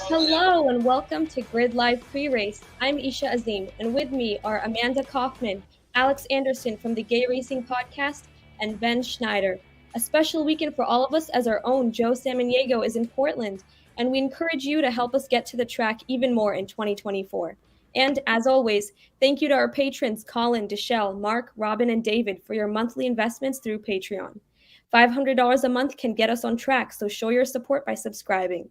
Hello and welcome to Grid Live Pre-Race. I'm Isha Azim, and with me are Amanda Kaufman, Alex Anderson from the Gay Racing Podcast, and Ben Schneider. A special weekend for all of us as our own Joe Samaniego is in Portland, and we encourage you to help us get to the track even more in 2024. And as always, thank you to our patrons Colin, Deshelle, Mark, Robin, and David for your monthly investments through Patreon. $500 a month can get us on track, so show your support by subscribing.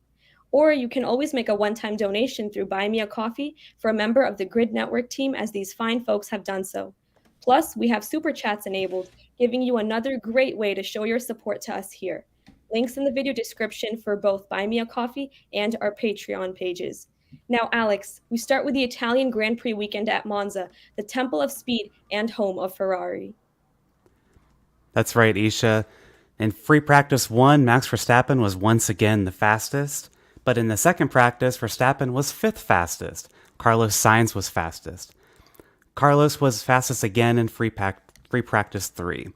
Or you can always make a one-time donation through Buy Me a Coffee for a member of the Grid Network team, as these fine folks have done so. Plus, we have super chats enabled, giving you another great way to show your support to us here. Links in the video description for both Buy Me a Coffee and our Patreon pages. Now, Alex, we start with the Italian Grand Prix weekend at Monza, the temple of speed and home of Ferrari. That's right, Isha. In free practice 1, Max Verstappen was once again the fastest. But in the second practice, Verstappen was 5th fastest. Carlos Sainz was fastest. Carlos was fastest again in free practice 3.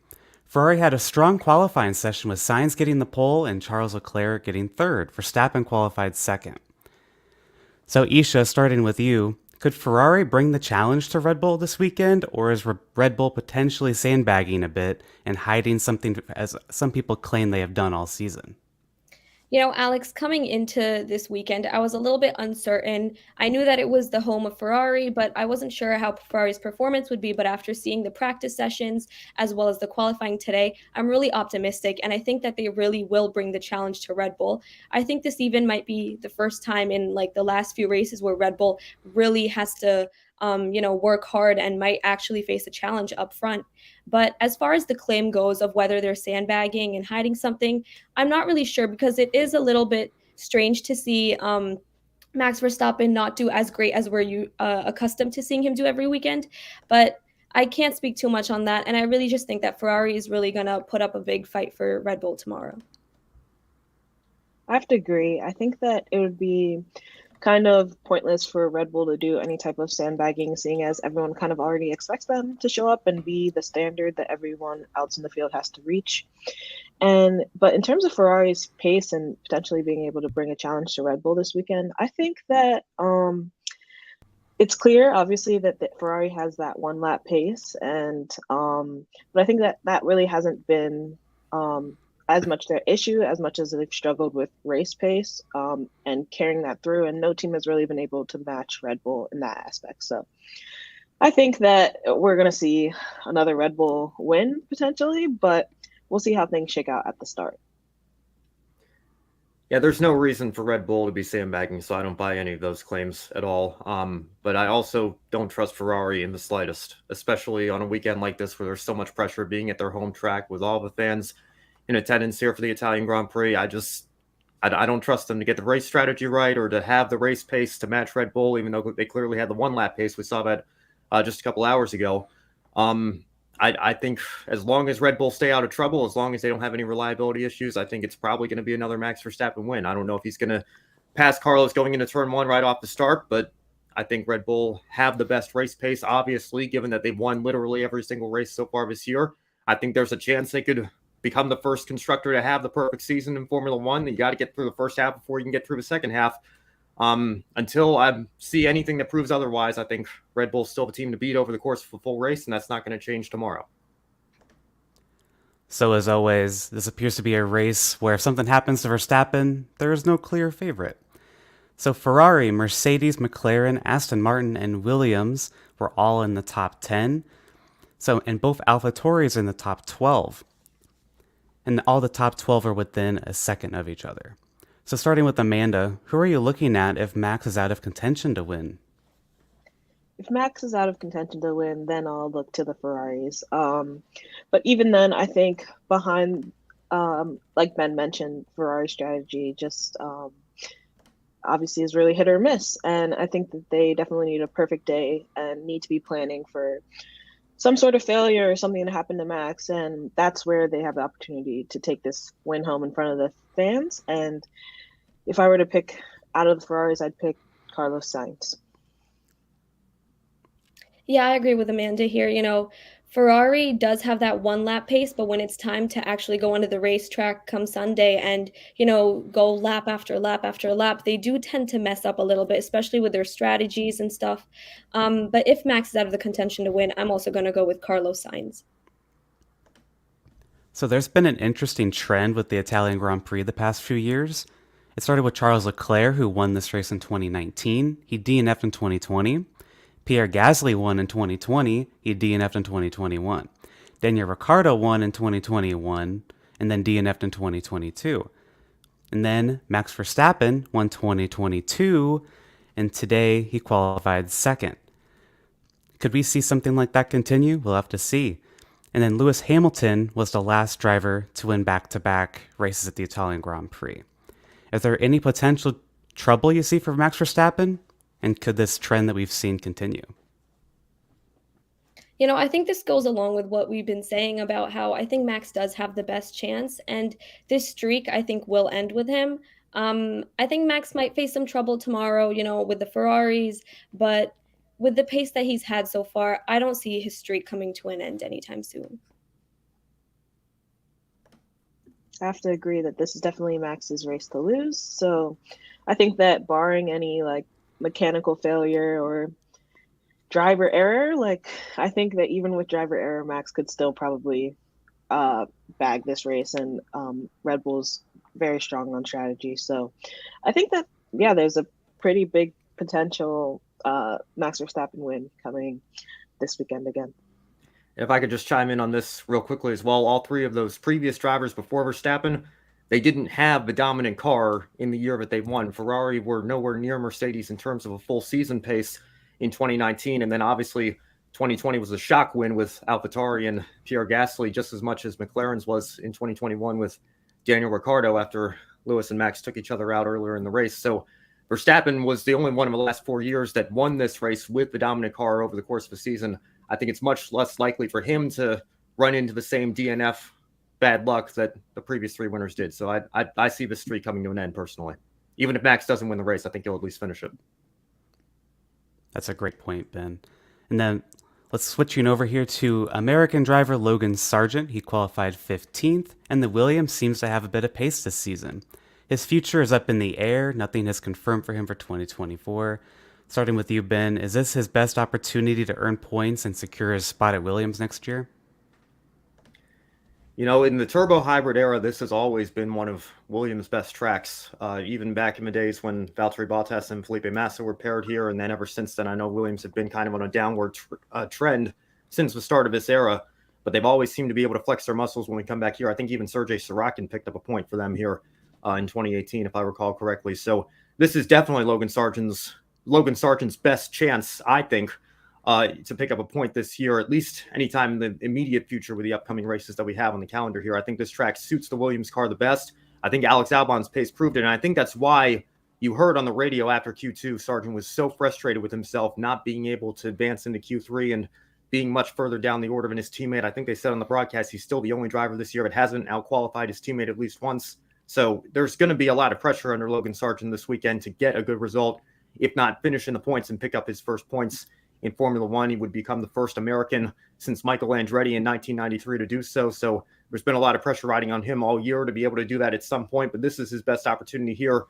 Ferrari had a strong qualifying session with Sainz getting the pole and Charles Leclerc getting 3rd. Verstappen qualified 2nd. So Isha, starting with you, could Ferrari bring the challenge to Red Bull this weekend, or is Red Bull potentially sandbagging a bit and hiding something, as some people claim they have done all season? You know, Alex, coming into this weekend, I was a little bit uncertain. I knew that it was the home of Ferrari, but I wasn't sure how Ferrari's performance would be. But after seeing the practice sessions as well as the qualifying today, I'm really optimistic. And I think that they really will bring the challenge to Red Bull. I think this even might be the first time in like the last few races where Red Bull really has to work hard and might actually face a challenge up front. But as far as the claim goes of whether they're sandbagging and hiding something, I'm not really sure, because it is a little bit strange to see Max Verstappen not do as great as we're accustomed to seeing him do every weekend. But I can't speak too much on that. And I really just think that Ferrari is really going to put up a big fight for Red Bull tomorrow. I have to agree. I think that it would be kind of pointless for Red Bull to do any type of sandbagging, seeing as everyone kind of already expects them to show up and be the standard that everyone else in the field has to reach. But in terms of Ferrari's pace and potentially being able to bring a challenge to Red Bull this weekend, I think that it's clear, obviously, that Ferrari has that one lap pace, but I think that really hasn't been as much their issue as much as they've struggled with race pace and carrying that through. And no team has really been able to match Red Bull in that aspect. So I think that we're going to see another Red Bull win potentially, but we'll see how things shake out at the start. Yeah, there's no reason for Red Bull to be sandbagging, so I don't buy any of those claims at all. But I also don't trust Ferrari in the slightest, especially on a weekend like this where there's so much pressure being at their home track with all the fans in attendance here for the Italian Grand Prix. I don't trust them to get the race strategy right or to have the race pace to match Red Bull, even though they clearly had the one lap pace. We saw that just a couple hours ago. I think as long as Red Bull stay out of trouble, as long as they don't have any reliability issues, I think it's probably going to be another Max Verstappen win. I don't know if he's going to pass Carlos going into turn 1 right off the start, but I think Red Bull have the best race pace, obviously, given that they've won literally every single race so far this year. I think there's a chance they could become the first constructor to have the perfect season in Formula One. You got to get through the first half before you can get through the second half. Until I see anything that proves otherwise, I think Red Bull's still the team to beat over the course of a full race, and that's not going to change tomorrow. So as always, this appears to be a race where if something happens to Verstappen, there is no clear favorite. So Ferrari, Mercedes, McLaren, Aston Martin, and Williams were all in the top 10. And both AlphaTauri is in the top 12. And all the top 12 are within a second of each other. So starting with Amanda, who are you looking at if Max is out of contention to win? If Max is out of contention to win, then I'll look to the Ferraris. But even then, I think behind, like Ben mentioned, Ferrari strategy just obviously is really hit or miss. And I think that they definitely need a perfect day and need to be planning for some sort of failure or something to happen to Max. And that's where they have the opportunity to take this win home in front of the fans. And if I were to pick out of the Ferraris, I'd pick Carlos Sainz. Yeah, I agree with Amanda here. Ferrari does have that one lap pace, but when it's time to actually go onto the racetrack come Sunday and, go lap after lap after lap, they do tend to mess up a little bit, especially with their strategies and stuff. But if Max is out of the contention to win, I'm also going to go with Carlos Sainz. So there's been an interesting trend with the Italian Grand Prix the past few years. It started with Charles Leclerc, who won this race in 2019. He DNF'd in 2020. Pierre Gasly won in 2020. He DNF'd in 2021. Daniel Ricciardo won in 2021 and then DNF'd in 2022. And then Max Verstappen won 2022, and today he qualified second. Could we see something like that continue? We'll have to see. And then Lewis Hamilton was the last driver to win back-to-back races at the Italian Grand Prix. Is there any potential trouble you see for Max Verstappen? And could this trend that we've seen continue? I think this goes along with what we've been saying about how I think Max does have the best chance, and this streak I think will end with him. I think Max might face some trouble tomorrow, with the Ferraris, but with the pace that he's had so far, I don't see his streak coming to an end anytime soon. I have to agree that this is definitely Max's race to lose. So I think that barring any mechanical failure or driver error, I think that even with driver error, Max could still probably bag this race, and Red Bull's very strong on strategy. So I think that, there's a pretty big potential Max Verstappen win coming this weekend again. If I could just chime in on this real quickly as well, all three of those previous drivers before Verstappen, they didn't have the dominant car in the year that they won. Ferrari were nowhere near Mercedes in terms of a full season pace in 2019. And then obviously 2020 was a shock win with AlphaTauri and Pierre Gasly, just as much as McLaren's was in 2021 with Daniel Ricciardo after Lewis and Max took each other out earlier in the race. So Verstappen was the only one in the last 4 years that won this race with the dominant car over the course of the season. I think it's much less likely for him to run into the same DNF bad luck that the previous three winners did. So I see this streak coming to an end personally. Even if Max doesn't win the race, I think he'll at least finish it. That's a great point, Ben. And then let's switching over here to American driver Logan Sargent. He qualified 15th, and the Williams seems to have a bit of pace this season. His future is up in the air. Nothing is confirmed for him for 2024. Starting with you, Ben, is this his best opportunity to earn points and secure his spot at Williams next year? In the turbo hybrid era, this has always been one of Williams' best tracks. Even back in the days when Valtteri Bottas and Felipe Massa were paired here, and then ever since then, I know Williams have been kind of on a downward trend since the start of this era, but they've always seemed to be able to flex their muscles when we come back here. I think even Sergei Sorokin picked up a point for them here in 2018, if I recall correctly. So this is definitely Logan Sargent's best chance, I think, to pick up a point this year, at least anytime in the immediate future with the upcoming races that we have on the calendar here. I think this track suits the Williams car the best. I think Alex Albon's pace proved it, and I think that's why you heard on the radio after Q2, Sargent was so frustrated with himself not being able to advance into Q3 and being much further down the order than his teammate. I think they said on the broadcast he's still the only driver this year that hasn't out-qualified his teammate at least once. So there's going to be a lot of pressure under Logan Sargent this weekend to get a good result. If not finish in the points and pick up his first points in Formula One, he would become the first American since Michael Andretti in 1993 to do so. So there's been a lot of pressure riding on him all year to be able to do that at some point, but this is his best opportunity here.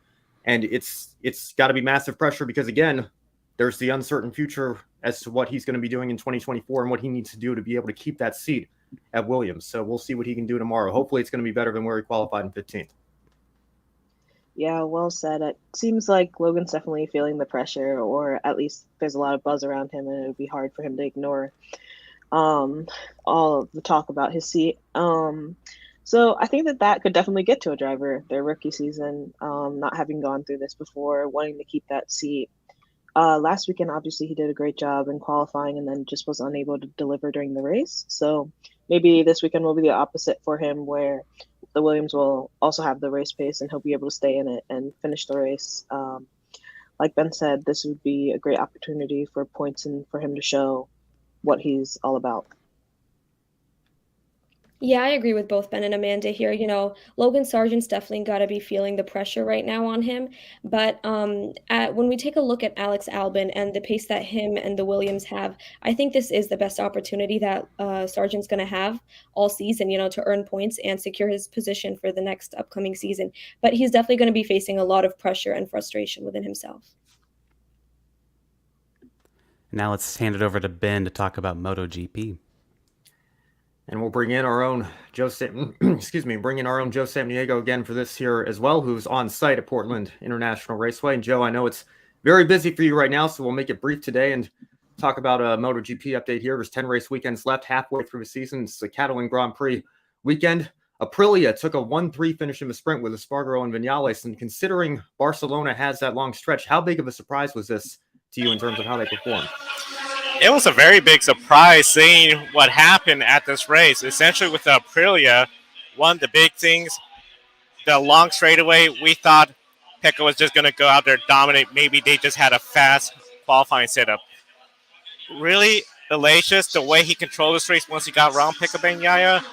And it's got to be massive pressure because, again, there's the uncertain future as to what he's going to be doing in 2024 and what he needs to do to be able to keep that seat at Williams. So we'll see what he can do tomorrow. Hopefully it's going to be better than where he qualified in 15th. Yeah, well said. It seems like Logan's definitely feeling the pressure, or at least there's a lot of buzz around him, and it would be hard for him to ignore all of the talk about his seat. So I think that could definitely get to a driver their rookie season, not having gone through this before, wanting to keep that seat. Last weekend, obviously, he did a great job in qualifying and then just was unable to deliver during the race. So maybe this weekend will be the opposite for him, where the Williams will also have the race pace and he'll be able to stay in it and finish the race. Like Ben said, this would be a great opportunity for points and for him to show what he's all about. Yeah, I agree with both Ben and Amanda here. Logan Sargent's definitely got to be feeling the pressure right now on him. But when we take a look at Alex Albon and the pace that him and the Williams have, I think this is the best opportunity that Sargent's going to have all season, to earn points and secure his position for the next upcoming season. But he's definitely going to be facing a lot of pressure and frustration within himself. Now let's hand it over to Ben to talk about MotoGP. And we'll bring in our own Joe bring in our own Joe Samaniego again for this here as well, who's on site at Portland International Raceway. And Joe, I know it's very busy for you right now, so we'll make it brief today and talk about a MotoGP update here. There's 10 race weekends left, halfway through the season. It's the Catalan Grand Prix weekend. Aprilia took a 1-3 finish in the sprint with Espargaro and Vinales. And considering Barcelona has that long stretch, how big of a surprise was this to you in terms of how they performed? It was a very big surprise seeing what happened at this race. Essentially, with the Aprilia, one of the big things, the long straightaway, we thought Pecco was just going to go out there, dominate. Maybe they just had a fast qualifying setup. Really, Elacious, the way he controlled this race once he got around Pecco Bagnaia,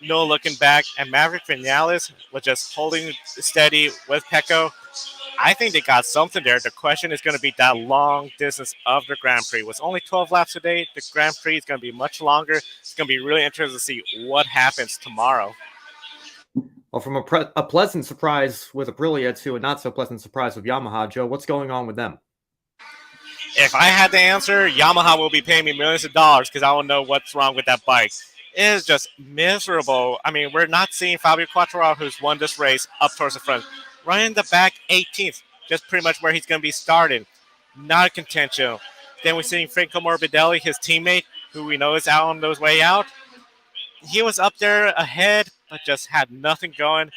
no looking back. And Maverick Vinales was just holding steady with Pecco. I think they got something there. The question is going to be that long distance of the Grand Prix. It was only 12 laps today. The Grand Prix is going to be much longer. It's going to be really interesting to see what happens tomorrow. Well, from a pleasant surprise with Aprilia to a not so pleasant surprise with Yamaha, Joe, what's going on with them? If I had the answer, Yamaha will be paying me millions of dollars because I don't know what's wrong with that bike. It is just miserable. I mean, we're not seeing Fabio Quartararo, who's won this race, up towards the front. Running in the back 18th, just pretty much where he's going to be starting. Not a contention. Then we're seeing Franco Morbidelli, his teammate, who we know is out on his way out. He was up there ahead, but just had nothing going.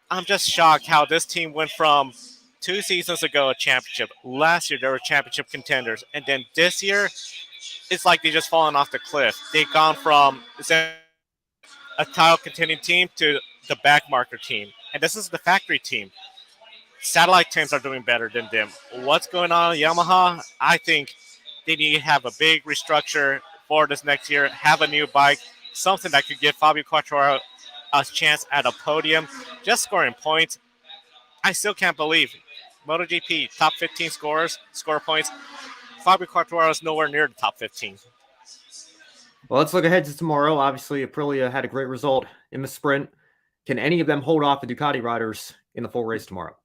I'm just shocked how this team went from 2 seasons ago a championship. Last year, they were championship contenders. And then this year, it's like they just fallen off the cliff. They've gone from a title contending team to the backmarker team. And this is the factory team. Satellite teams are doing better than them. What's going on at Yamaha? I think they need to have a big restructure for this next year, have a new bike, something that could give Fabio Quartararo a chance at a podium, just scoring points. I still can't believe MotoGP, top 15 score points. Fabio Quartararo is nowhere near the top 15. Well, let's look ahead to tomorrow. Obviously, Aprilia had a great result in the sprint. Can any of them hold off the Ducati riders in the full race tomorrow?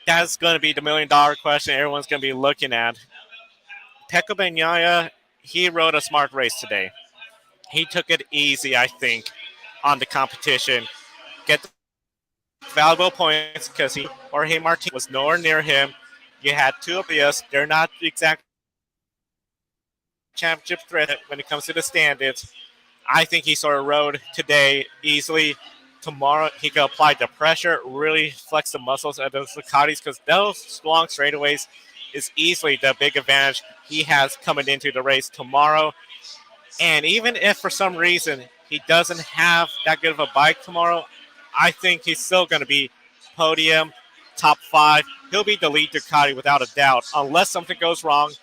That's going to be the million-dollar question everyone's going to be looking at. Pecco Bagnaia, he rode a smart race today. He took it easy, I think, on the competition. Get the valuable points because Jorge Martin was nowhere near him. You had two of us. They're not the exact championship threat when it comes to the standings. I think he sort of rode today easily. Tomorrow, he can apply the pressure, really flex the muscles of those Ducatis because those long straightaways is easily the big advantage he has coming into the race tomorrow. And even if for some reason he doesn't have that good of a bike tomorrow, I think he's still going to be podium, top 5. He'll be the lead Ducati without a doubt, unless something goes wrong.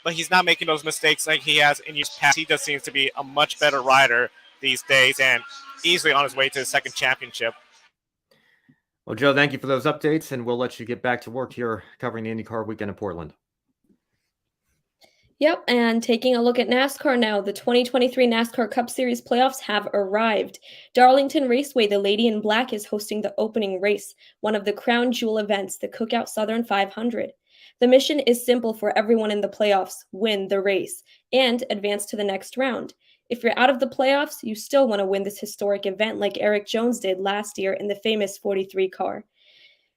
But he's not making those mistakes like he has in years past. He just seems to be a much better rider these days and easily on his way to the second championship. Well, Joe, thank you for those updates, and we'll let you get back to work here covering the IndyCar weekend in Portland. Yep, and taking a look at NASCAR now, the 2023 NASCAR Cup Series Playoffs have arrived. Darlington Raceway, the Lady in Black, is hosting the opening race, one of the crown jewel events, the Cookout Southern 500. The mission is simple for everyone in the playoffs: win the race and advance to the next round. If you're out of the playoffs, you still want to win this historic event like Eric Jones did last year in the famous 43 car.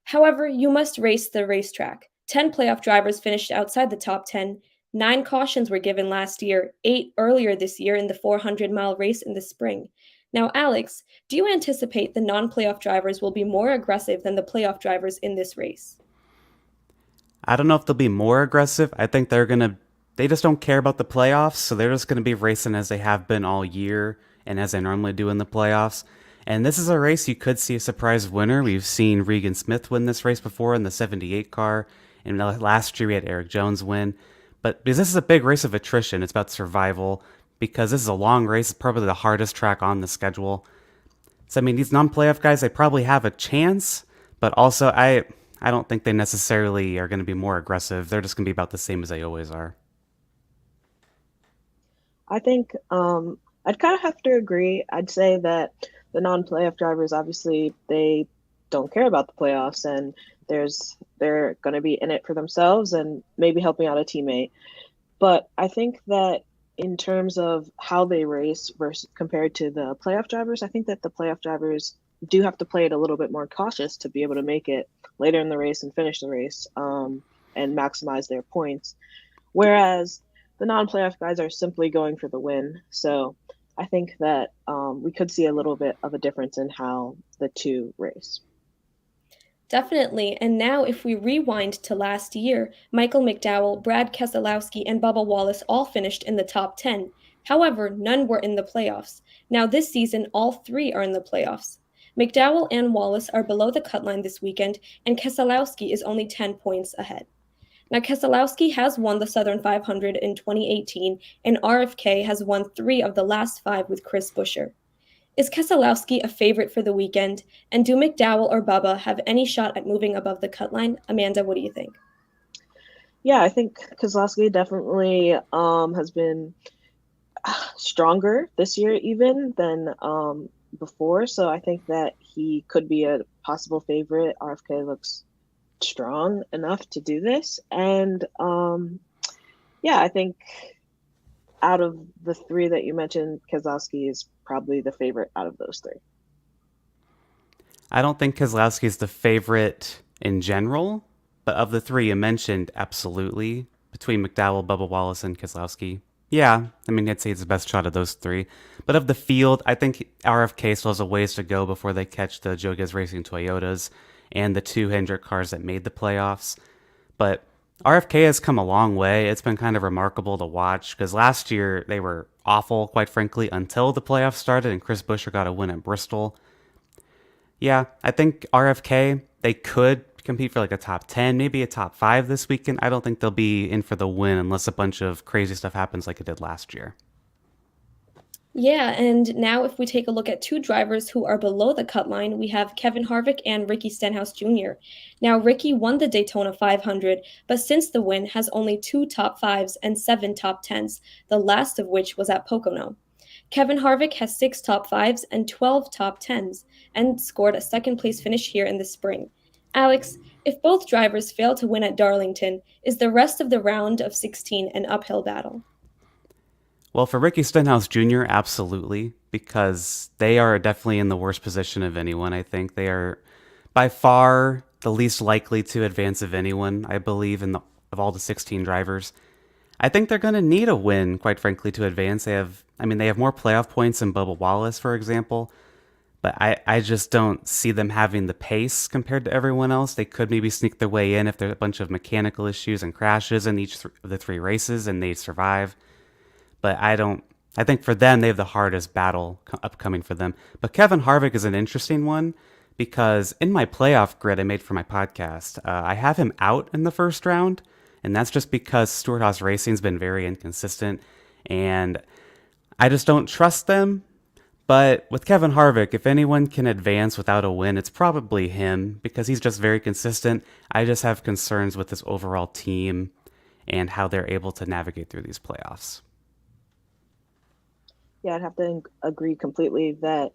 However, you must race the racetrack. 10 playoff drivers finished outside the top 10. 9 cautions were given last year, 8 earlier this year in the 400-mile race in the spring. Now, Alex, do you anticipate the non-playoff drivers will be more aggressive than the playoff drivers in this race? I don't know if they'll be more aggressive. I think they just don't care about the playoffs, so they're just going to be racing as they have been all year and as they normally do in the playoffs. And this is a race you could see a surprise winner. We've seen Regan Smith win this race before in the 78 car, and last year we had Eric Jones win. But because this is a big race of attrition, it's about survival. because this is a long race. It's probably the hardest track on the schedule. So, I mean, these non-playoff guys, they probably have a chance, but also I don't think they necessarily are going to be more aggressive. They're just going to be about the same as they always are. I think I'd kind of have to agree. I'd say that the non-playoff drivers, obviously, they don't care about the playoffs, and they're going to be in it for themselves and maybe helping out a teammate. But I think that in terms of how they race versus compared to the playoff drivers, I think that the playoff drivers do have to play it a little bit more cautious to be able to make it later in the race and finish the race and maximize their points. Whereas the non-playoff guys are simply going for the win. So I think that we could see a little bit of a difference in how the two race. Definitely. And now, if we rewind to last year, Michael McDowell, Brad Keselowski, and Bubba Wallace all finished in the top 10. However, none were in the playoffs. Now, this season, all three are in the playoffs. McDowell and Wallace are below the cut line this weekend, and Keselowski is only 10 points ahead. Now, Keselowski has won the Southern 500 in 2018, and RFK has won 3 of the last 5 with Chris Buescher. Is Keselowski a favorite for the weekend? And do McDowell or Bubba have any shot at moving above the cut line? Amanda, what do you think? Yeah, I think Keselowski definitely has been stronger this year even than before. So I think that he could be a possible favorite. RFK looks strong enough to do this. And yeah, I think out of the 3 that you mentioned, Keselowski is probably the favorite out of those 3. I don't think Keselowski is the favorite in general, but of the 3 you mentioned, absolutely. Between McDowell, Bubba Wallace, and Keselowski. Yeah, I mean, I'd say it's the best shot of those 3. But of the field, I think RFK still has a ways to go before they catch the Joe Gibbs Racing Toyotas and the 2 Hendrick cars that made the playoffs. But RFK has come a long way. It's been kind of remarkable to watch because last year they were awful, quite frankly, until the playoffs started and Chris Buescher got a win at Bristol. Yeah, I think RFK, they could compete for like a top 10, maybe a top 5 this weekend. I don't think they'll be in for the win unless a bunch of crazy stuff happens like it did last year. Yeah, and now if we take a look at 2 drivers who are below the cut line, we have Kevin Harvick and Ricky Stenhouse Jr. Now, Ricky won the Daytona 500, but since the win has only 2 top 5s and 7 top 10s, the last of which was at Pocono. Kevin Harvick has 6 top 5s and 12 top 10s, and scored a second-place finish here in the spring. Alex, if both drivers fail to win at Darlington, is the rest of the round of 16 an uphill battle? Well, for Ricky Stenhouse Jr., absolutely, because they are definitely in the worst position of anyone. I think they are by far the least likely to advance of anyone, I believe, of all the 16 drivers. I think they're going to need a win, quite frankly, to advance. They have more playoff points than Bubba Wallace, for example, but I just don't see them having the pace compared to everyone else. They could maybe sneak their way in if there's a bunch of mechanical issues and crashes in each of the 3 races and they survive. But I think for them, they have the hardest battle upcoming for them. But Kevin Harvick is an interesting one because in my playoff grid I made for my podcast, I have him out in the first round. And that's just because Stewart-Haas Racing's been very inconsistent. And I just don't trust them. But with Kevin Harvick, if anyone can advance without a win, it's probably him because he's just very consistent. I just have concerns with this overall team and how they're able to navigate through these playoffs. Yeah, I'd have to agree completely that,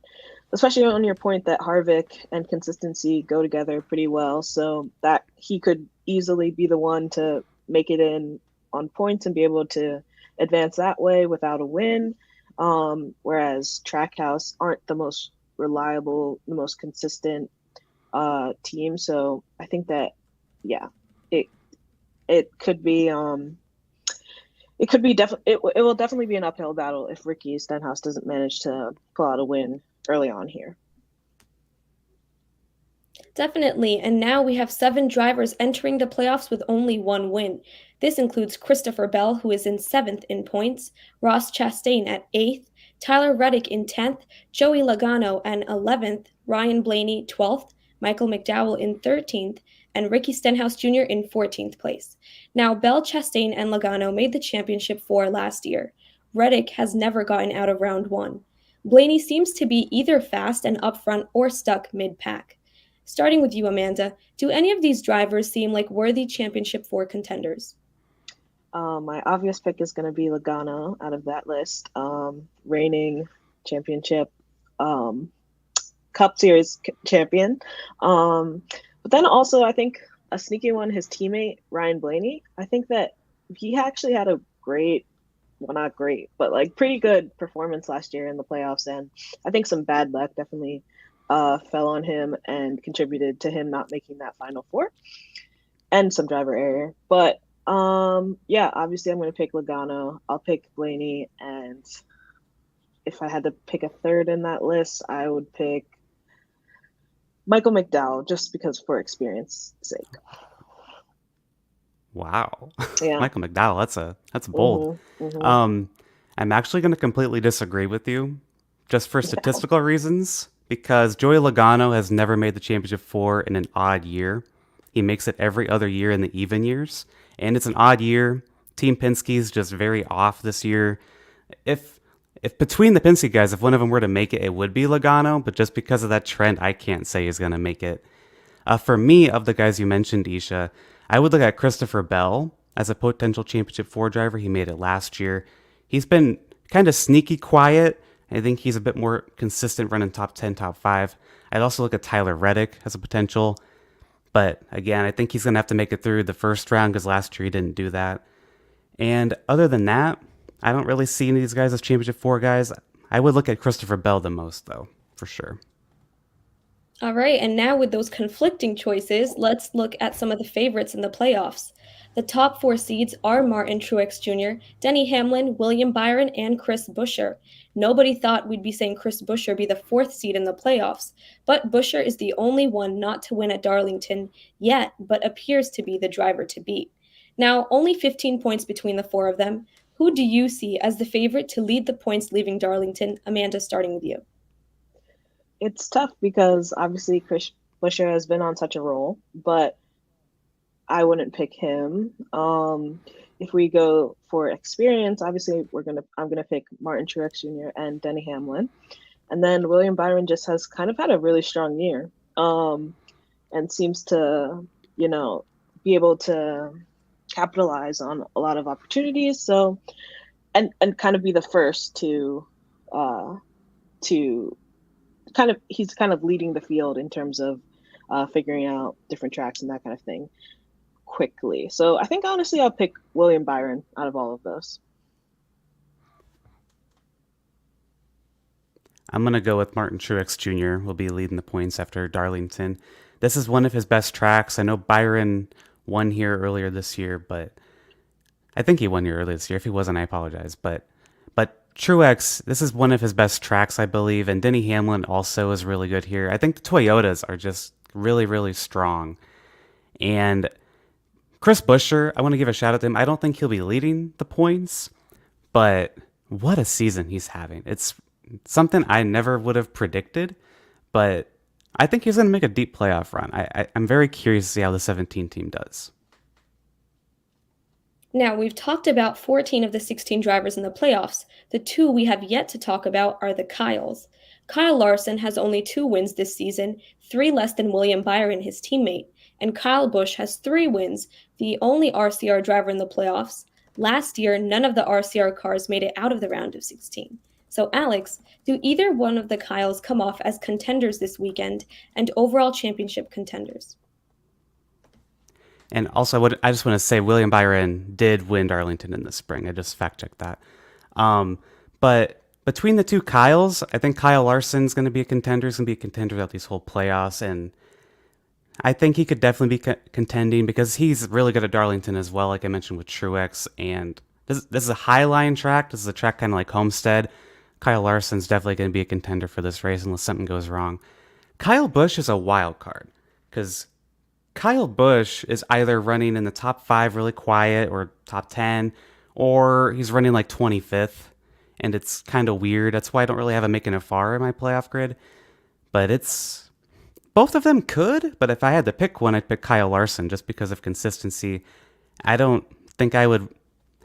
especially on your point that Harvick and consistency go together pretty well, so that he could easily be the one to make it in on points and be able to advance that way without a win. Whereas Trackhouse aren't the most reliable, the most consistent team. So I think that, yeah, it could be it will definitely be an uphill battle if Ricky Stenhouse doesn't manage to pull out a win early on here. Definitely, and now we have 7 drivers entering the playoffs with only 1 win. This includes Christopher Bell, who is in 7th in points, Ross Chastain at 8th, Tyler Reddick in 10th, Joey Logano in 11th, Ryan Blaney 12th, Michael McDowell in 13th, and Ricky Stenhouse Jr. in 14th place. Now, Bell, Chastain, and Logano made the championship 4 last year. Reddick has never gotten out of round one. Blaney seems to be either fast and up front or stuck mid pack. Starting with you, Amanda, do any of these drivers seem like worthy Championship 4 contenders? My obvious pick is going to be Logano out of that list. Reigning championship Cup Series champion. But then also, I think a sneaky one, his teammate, Ryan Blaney. I think that he actually had a great, well, not great, but like pretty good performance last year in the playoffs. And I think some bad luck definitely fell on him and contributed to him not making that Final Four and some driver error. But yeah, obviously I'm going to pick Logano. I'll pick Blaney. And if I had to pick a third in that list, I would pick Michael McDowell, just because for experience sake. Wow. Yeah. Michael McDowell, that's bold. I'm actually going to completely disagree with you, just for statistical reasons, because Joey Logano has never made the Championship 4 in an odd year. He makes it every other year in the even years, and it's an odd year. Team Penske's just very off this year. If between the Penske guys, if one of them were to make it, it would be Logano, but just because of that trend, I can't say he's going to make it. For me, of the guys you mentioned, Isha, I would look at Christopher Bell as a potential Championship 4 driver. He made it last year. He's been kind of sneaky quiet. I think he's a bit more consistent running top 10, top 5. I'd also look at Tyler Reddick as a potential. But again, I think he's going to have to make it through the first round because last year he didn't do that. And other than that, I don't really see any of these guys as Championship 4 guys. I would look at Christopher Bell the most, though, for sure. All right, and now with those conflicting choices, let's look at some of the favorites in the playoffs. The top 4 seeds are Martin Truex Jr., Denny Hamlin, William Byron, and Chris Buescher. Nobody thought we'd be saying Chris Buescher be the 4th seed in the playoffs, but Buescher is the only one not to win at Darlington yet, but appears to be the driver to beat. Now, only 15 points between the 4 of them. Who do you see as the favorite to lead the points leaving Darlington? Amanda, starting with you. It's tough because obviously Chris Buescher has been on such a roll, but I wouldn't pick him. If we go for experience, obviously I'm gonna pick Martin Truex Jr. and Denny Hamlin, and then William Byron just has kind of had a really strong year, and seems to be able to capitalize on a lot of opportunities. So, and kind of be the first to he's kind of leading the field in terms of figuring out different tracks and that kind of thing quickly. So I think honestly I'll pick William Byron out of all of those. I'm going to go with Martin Truex Jr. will be leading the points after Darlington. This is one of his best tracks. I know Byron won here earlier this year, but I think he won here earlier this year. If he wasn't, I apologize. But Truex, this is one of his best tracks, I believe, and Denny Hamlin also is really good here. I think the Toyotas are just really, really strong. And Chris Buescher, I want to give a shout out to him. I don't think he'll be leading the points, but what a season he's having. It's something I never would have predicted, but I think he's going to make a deep playoff run. I'm very curious to see how the 17 team does. Now, we've talked about 14 of the 16 drivers in the playoffs. The 2 we have yet to talk about are the Kyles. Kyle Larson has only 2 wins this season, 3 less than William Byron, his teammate. And Kyle Busch has 3 wins, the only RCR driver in the playoffs. Last year, none of the RCR cars made it out of the round of 16. So, Alex, do either one of the Kyles come off as contenders this weekend and overall championship contenders? And also, I just want to say William Byron did win Darlington in the spring. I just fact-checked that. But between the 2 Kyles, I think Kyle Larson's going to be a contender. He's going to be a contender throughout these whole playoffs. And I think he could definitely be contending because he's really good at Darlington as well, like I mentioned with Truex. And this is a high-line track. This is a track kind of like Homestead. Kyle Larson's definitely going to be a contender for this race unless something goes wrong. Kyle Busch is a wild card because Kyle Busch is either running in the top 5 really quiet or top 10, or he's running like 25th, and it's kind of weird. That's why I don't really have him making it far in my playoff grid. But it's both of them could, but if I had to pick one, I'd pick Kyle Larson just because of consistency. I don't think I would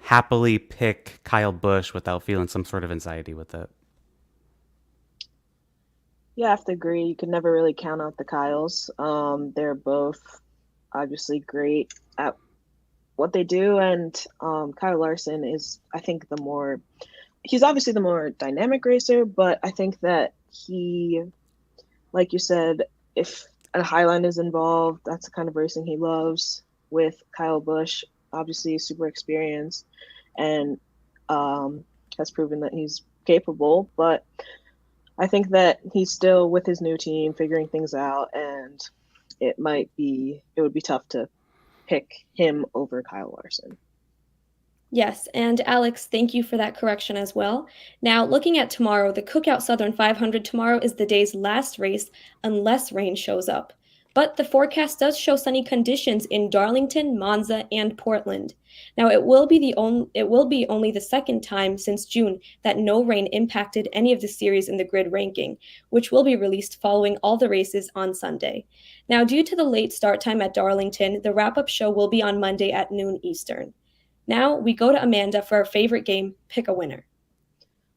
happily pick Kyle Busch without feeling some sort of anxiety with it. Yeah, I have to agree. You can never really count out the Kyles. They're both obviously great at what they do, and Kyle Larson is, I think, he's obviously the more dynamic racer, but I think that he, like you said, if a Highline is involved, that's the kind of racing he loves. With Kyle Busch, obviously super experienced and has proven that he's capable, but I think that he's still with his new team figuring things out, and it would be tough to pick him over Kyle Larson. Yes, and Alex, thank you for that correction as well. Now, looking at tomorrow, the Cookout Southern 500 tomorrow is the day's last race unless rain shows up. But the forecast does show sunny conditions in Darlington, Monza, and Portland. Now, it will be only the second time since June that no rain impacted any of the series in the grid ranking, which will be released following all the races on Sunday. Now, due to the late start time at Darlington, the wrap-up show will be on Monday at noon Eastern. Now we go to Amanda for our favorite game, Pick a Winner.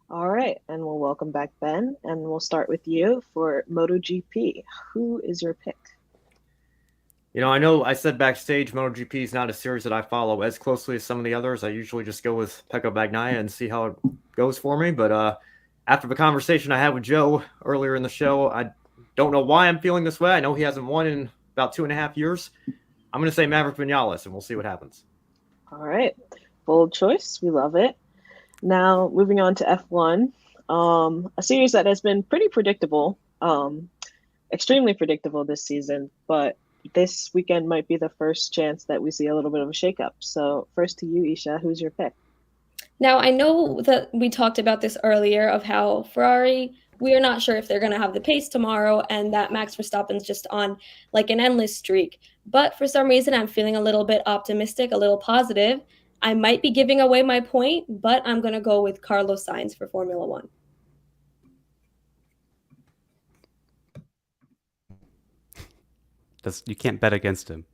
All right, and we'll welcome back Ben, and we'll start with you for MotoGP. Who is your pick? I know I said backstage MotoGP is not a series that I follow as closely as some of the others. I usually just go with Pecco Bagnaia and see how it goes for me. But after the conversation I had with Joe earlier in the show, I don't know why I'm feeling this way. I know he hasn't won in about 2.5 years. I'm going to say Maverick Vinales, and we'll see what happens. All right, bold choice. We love it. Now, moving on to F1, a series that has been pretty predictable, extremely predictable this season, but this weekend might be the first chance that we see a little bit of a shakeup. So first to you, Isha, who's your pick? Now, I know that we talked about this earlier of how Ferrari, we are not sure if they're going to have the pace tomorrow, and that Max Verstappen's just on like an endless streak. But for some reason, I'm feeling a little bit optimistic, a little positive. I might be giving away my point, but I'm going to go with Carlos Sainz for Formula One. You can't bet against him.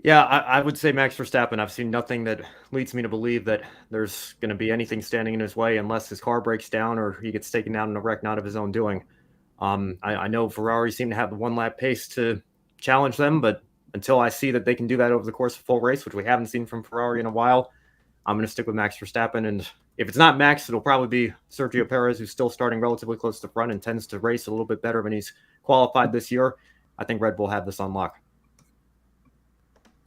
Yeah, I would say Max Verstappen. I've seen nothing that leads me to believe that there's going to be anything standing in his way unless his car breaks down or he gets taken down in a wreck not of his own doing. I know Ferrari seem to have the one-lap pace to challenge them, but until I see that they can do that over the course of a full race, which we haven't seen from Ferrari in a while, I'm going to stick with Max Verstappen. And if it's not Max, it'll probably be Sergio Perez, who's still starting relatively close to the front and tends to race a little bit better when he's qualified this year. I think Red Bull have this on lock.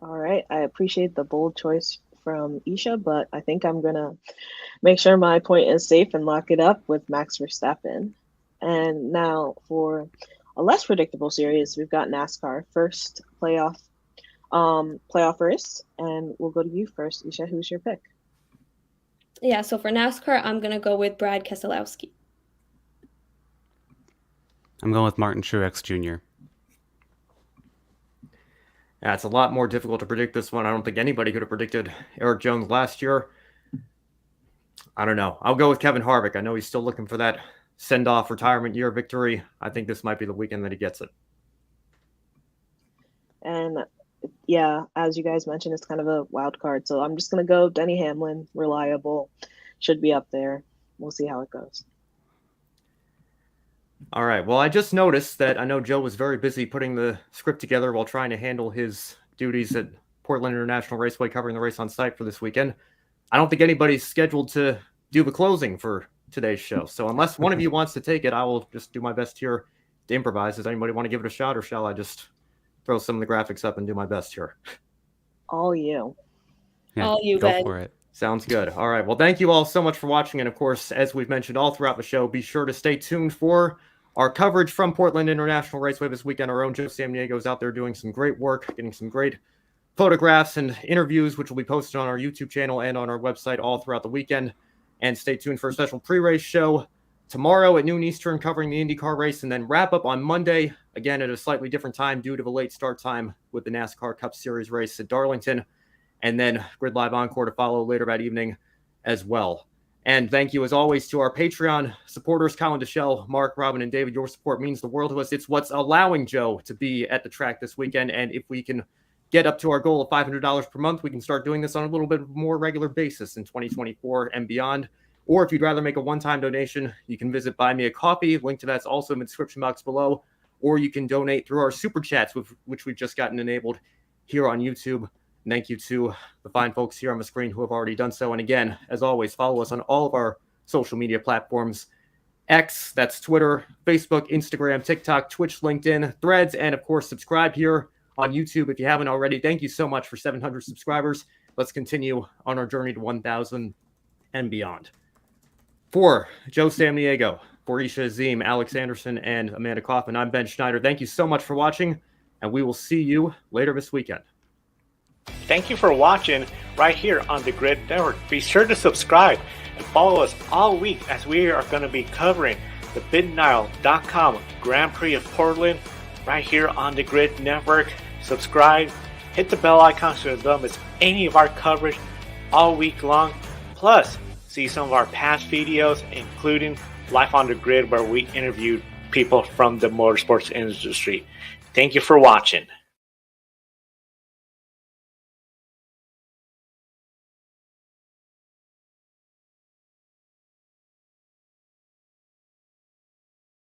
All right, I appreciate the bold choice from Isha, but I think I'm going to make sure my point is safe and lock it up with Max Verstappen. And now for a less predictable series, we've got NASCAR first playoff race, and we'll go to you first, Isha. Who's your pick? Yeah, so for NASCAR, I'm going to go with Brad Keselowski. I'm going with Martin Truex Jr. Yeah, it's a lot more difficult to predict this one. I don't think anybody could have predicted Eric Jones last year. I don't know. I'll go with Kevin Harvick. I know he's still looking for that send-off retirement year victory. I think this might be the weekend that he gets it. And yeah, as you guys mentioned, it's kind of a wild card. So I'm just going to go Denny Hamlin, reliable, should be up there. We'll see how it goes. All right. Well, I just noticed that I know Joe was very busy putting the script together while trying to handle his duties at Portland International Raceway covering the race on site for this weekend. I don't think anybody's scheduled to do the closing for today's show. So unless one of you wants to take it, I will just do my best here to improvise. Does anybody want to give it a shot, or shall I just throw some of the graphics up and do my best here? All you. Yeah, All you, go Ben. for it. Sounds good. All right. Well, thank you all so much for watching. And of course, as we've mentioned all throughout the show, be sure to stay tuned for our coverage from Portland International Raceway this weekend. Our own Joe Samniego is out there doing some great work, getting some great photographs and interviews, which will be posted on our YouTube channel and on our website all throughout the weekend. And stay tuned for a special pre-race show tomorrow at noon Eastern covering the IndyCar race, and then wrap up on Monday, again at a slightly different time due to the late start time with the NASCAR Cup Series race at Darlington, and then Grid Live Encore to follow later that evening as well. And thank you, as always, to our Patreon supporters, Colin Deschelle, Mark, Robin, and David. Your support means the world to us. It's what's allowing Joe to be at the track this weekend. And if we can get up to our goal of $500 per month, we can start doing this on a little bit more regular basis in 2024 and beyond. Or if you'd rather make a one-time donation, you can visit Buy Me a Coffee. Link to that's also in the description box below. Or you can donate through our super chats, which we've just gotten enabled here on YouTube. Thank you to the fine folks here on the screen who have already done so. And again, as always, follow us on all of our social media platforms. X, that's Twitter, Facebook, Instagram, TikTok, Twitch, LinkedIn, Threads, and of course, subscribe here on YouTube if you haven't already. Thank you so much for 700 subscribers. Let's continue on our journey to 1,000 and beyond. For Joe Samniego, for Isha Azim, Alex Anderson, and Amanda Kaufman, I'm Ben Schneider. Thank you so much for watching, and we will see you later this weekend. Thank you for watching right here on the Grid Network. Be sure to subscribe and follow us all week as we are going to be covering the BidNile.com Grand Prix of Portland right here on the Grid Network. Subscribe, hit the bell icon so you don't miss any of our coverage all week long. Plus, see some of our past videos, including Life on the Grid, where we interviewed people from the motorsports industry. Thank you for watching.